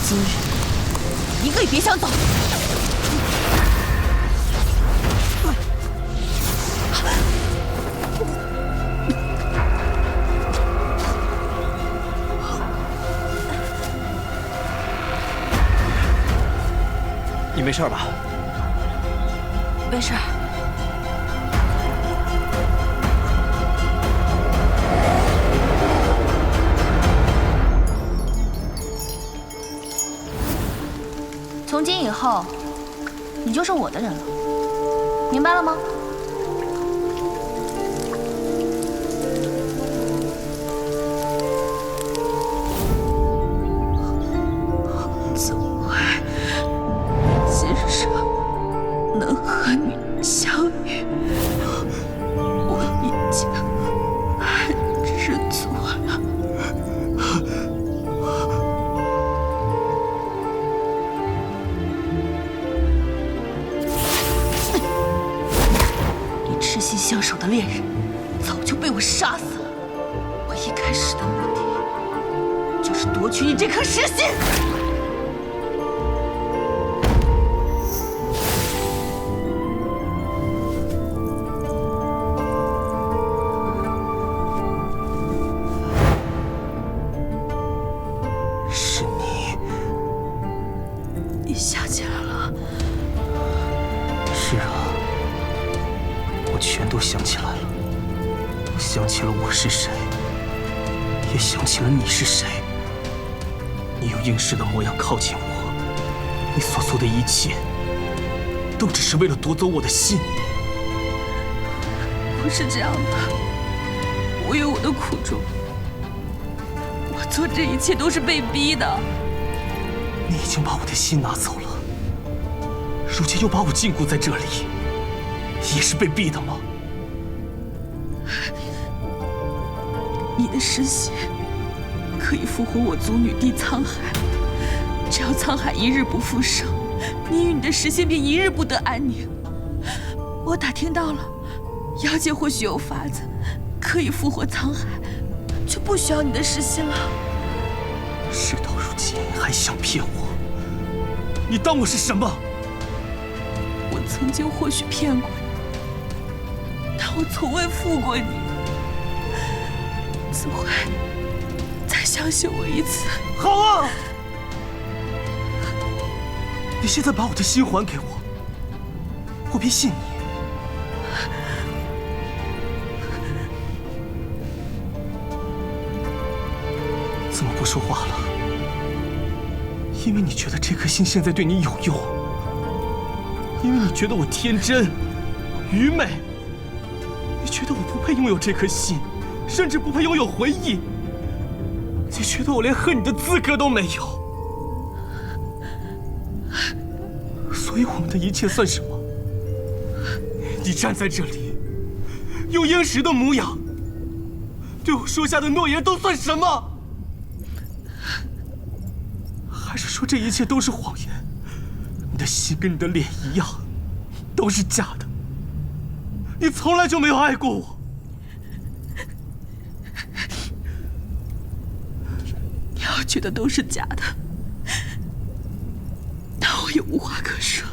今日一个也别想走！你没事吧？没事。从今以后，你就是我的人了，明白了吗？怎会今生能和你相遇，我已经很知足了。痴心相守的恋人，早就被我杀死了。我一开始的目的，就是夺取你这颗尸心。是你，你想起来了？是啊。我全都想起来了，我想起了我是谁，也想起了你是谁。你用应试的模样靠近我，你所做的一切，都只是为了夺走我的心。不是这样的，我有我的苦衷，我做这一切都是被逼的。你已经把我的心拿走了，如今又把我禁锢在这里。也是被逼的吗？你的尸心可以复活我族女帝沧海，只要沧海一日不复生，你与你的尸心便一日不得安宁。我打听到了，妖界或许有法子可以复活沧海，就不需要你的尸心了。事到如今还想骗我？你当我是什么？我曾经或许骗过你。我从未负过你，子辉，再相信我一次。好啊！你现在把我的心还给我，我便信你。怎么不说话了？因为你觉得这颗心现在对你有用，因为你觉得我天真、愚昧。你觉得我不配拥有这颗心，甚至不配拥有回忆。你觉得我连恨你的资格都没有，所以我们的一切算什么？你站在这里，用英石的模样对我说下的诺言都算什么？还是说这一切都是谎言？你的心跟你的脸一样，都是假的。你从来就没有爱过我。你要觉得都是假的，那我也无话可说。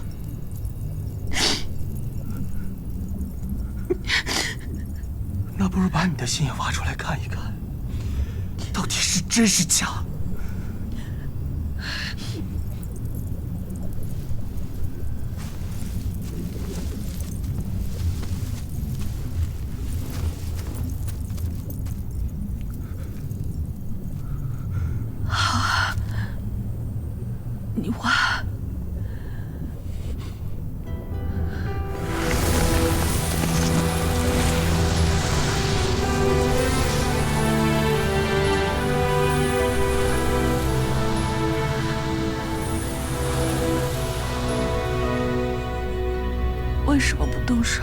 那不如把你的心也挖出来看一看，到底是真是假？你挖。为什么不动手？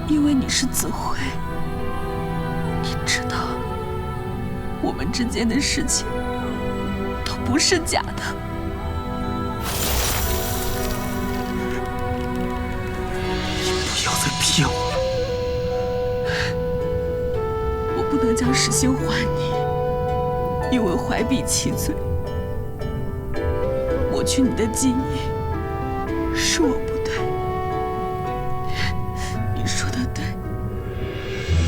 因为你是子辉，你知道。我们之间的事情都不是假的。你不要再骗我了！我不能将石心还你，因为怀璧其罪，抹去你的记忆，是我不对。你说的对，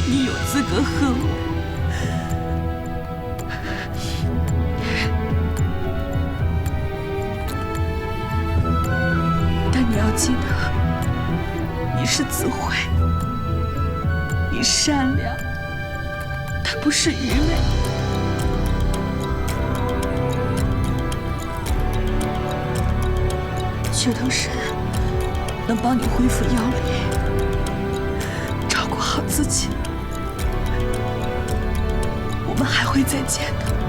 你有资格恨我。但你要记得，你是子慧，你善良，但不是愚昧。求藤神能帮你恢复妖力，照顾好自己。我们还会再见的。